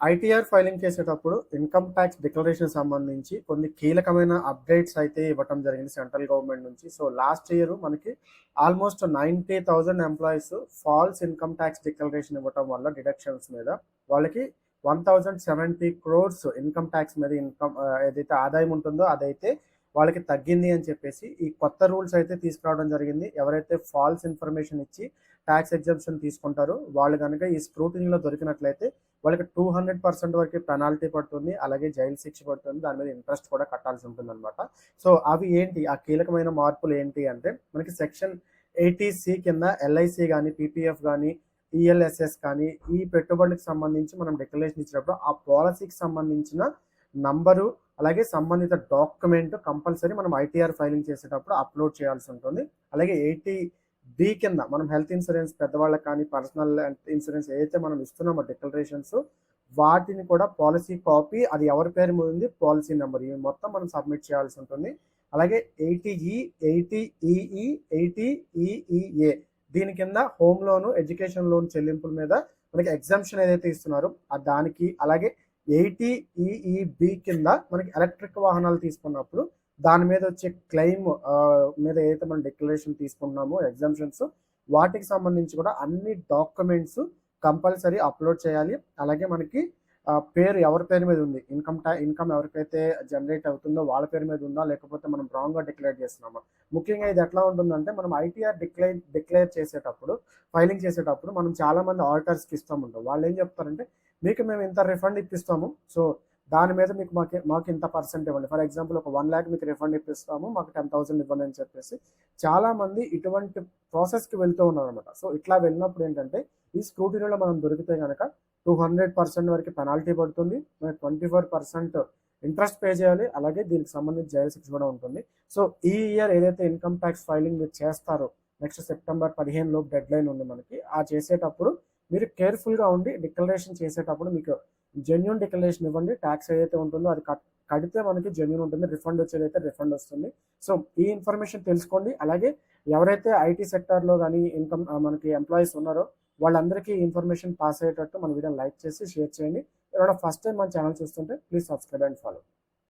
ITR filing చేసేటప్పుడు income tax declaration సంబంధించి కొన్ని కీలకమైన అప్డేట్స్ అయితే ఇవ్వటం జరిగింది సెంట్రల్ గవర్నమెంట్ నుంచి. సో లాస్ట్ ఇయర్ మనకి almost 90,000 employees false income tax declaration ఇవ్వటం వల్ల డిడక్షన్స్ మీద వాళ్ళకి 1070 crores ఇన్కమ్ ట్యాక్స్ మీద ఏదైతే ఆదాయం ఉంటుందో అదైతే వాళ్ళకి తగ్గింది అని చెప్పేసి ఈ కొత్త రూల్స్ అయితే తీసుకురావడం జరిగింది. ఎవరైతే ఫాల్స్ ఇన్ఫర్మేషన్ ఇచ్చి ట్యాక్స్ ఎగ్జంప్షన్ తీసుకుంటారో వాళ్ళు కనుక ఈ స్క్రూటినీలో దొరికినట్లయితే వాళ్ళకి 200% వరకు పెనాల్టీ పడుతుంది, అలాగే జైలు శిక్ష పడుతుంది, దాని మీద ఇంట్రెస్ట్ కూడా కట్టాల్సి ఉంటుంది అనమాట. సో అవి ఏంటి ఆ కీలకమైన మార్పులు ఏంటి అంటే మనకి సెక్షన్ 80C కింద ఎల్ఐసి కానీ పీపీఎఫ్ కానీ ఈఎల్ఎస్ఎస్ కానీ ఈ పెట్టుబడులకు సంబంధించి మనం డిక్లరేషన్ ఇచ్చినప్పుడు ఆ పాలసీకి సంబంధించిన నంబరు అలాగే సంబంధిత డాక్యుమెంట్ కంపల్సరీ మనం ఐటీఆర్ ఫైలింగ్ చేసేటప్పుడు అప్లోడ్ చేయాల్సి ఉంటుంది. అలాగే 80B కింద మనం హెల్త్ ఇన్సూరెన్స్ పెద్దవాళ్ళకి కానీ పర్సనల్ ఇన్సూరెన్స్ ఏదైతే మనం ఇస్తున్నామో డిక్లరేషన్స్ వాటిని కూడా పాలసీ కాపీ అది ఎవరి పేరు మీద ఉంది పాలసీ నెంబర్ ఇవి మొత్తం మనం సబ్మిట్ చేయాల్సి ఉంటుంది. అలాగే 80E 80EE 80EEA దీని కింద హోమ్ లోను ఎడ్యుకేషన్ లోన్ చెల్లింపుల మీద మనకి ఎగ్జామ్షన్ ఏదైతే ఇస్తున్నారో దానికి అలాగే 80EEB కింద మనకి ఎలక్ట్రిక్ వాహనాలు తీసుకున్నప్పుడు దాని మీద వచ్చే క్లెయిమ్ మీద ఏదైతే మనం డిక్లరేషన్ తీసుకున్నామో ఎగ్జామ్షన్స్ వాటికి సంబంధించి కూడా అన్ని డాక్యుమెంట్స్ కంపల్సరీ అప్లోడ్ చేయాలి. అలాగే మనకి పేరు ఎవరి పేరు మీద ఉంది ఇన్కమ్ ఎవరికైతే జనరేట్ అవుతుందో వాళ్ళ పేరు మీద ఉందా లేకపోతే మనం రాంగ్గా డిక్లేర్ చేస్తున్నామా. ముఖ్యంగా ఇది ఎట్లా ఉంటుందంటే మనం ఐటీఆర్ డిక్లేర్ చేసేటప్పుడు ఫైలింగ్ చేసేటప్పుడు మనం చాలా మంది ఆడిటర్స్కి ఇస్తాం ఉంటాం. వాళ్ళు ఏం చెప్తారంటే మీకు మేము ఇంత రిఫండ్ ఇప్పిస్తాము, సో దాని మీద మీకు మాకు ఇంత పర్సెంట్ ఇవ్వండి. ఫర్ ఎగ్జాంపుల్ ఒక 1 lakh మీకు రిఫండ్ ఇప్పిస్తాము, మాకు 10,000 ఇవ్వండి అని చెప్పేసి చాలా మంది ఇటువంటి ప్రాసెస్కి వెళ్తూ ఉన్నారు అనమాట. సో ఇట్లా వెళ్ళినప్పుడు ఏంటంటే ఈ స్క్రూటినీలో మనం దొరికితే కనుక 200% వరకు పెనాల్టీ పడుతుంది, మనకి 24% ఇంట్రెస్ట్ పే చేయాలి, అలాగే దీనికి సంబంధించి జైలు శిక్ష కూడా ఉంటుంది. సో ఈ ఇయర్ ఏదైతే ఇన్కమ్ ట్యాక్స్ ఫైలింగ్ మీరు చేస్తారో నెక్స్ట్ September 15 లోపు డెడ్ లైన్ ఉంది మనకి. ఆ చేసేటప్పుడు మీరు కేర్ఫుల్గా ఉండి డిక్లరేషన్ చేసేటప్పుడు మీకు జెన్యున్ డిక్లరేషన్ ఇవ్వండి. ట్యాక్స్ ఏదైతే ఉంటుందో అది కడితే మనకి జెన్యున్ ఉంటుంది, రిఫండ్ వచ్చేదైతే రిఫండ్ వస్తుంది. సో ఈ ఇన్ఫర్మేషన్ తెలుసుకోండి. అలాగే ఎవరైతే ఐటీ సెక్టార్లో కానీ మనకి ఎంప్లాయీస్ ఉన్నారో వాళ్ళందరికీ ఇన్ఫర్మేషన్ పాస్ అయ్యేటట్టు మన వీడియోని లైక్ చేసి షేర్ చేయండి. ఎవరైనా ఫస్ట్ టైం మన ఛానల్ చూస్తుంటే ప్లీజ్ సబ్స్క్రైబ్ అండ్ ఫాలో.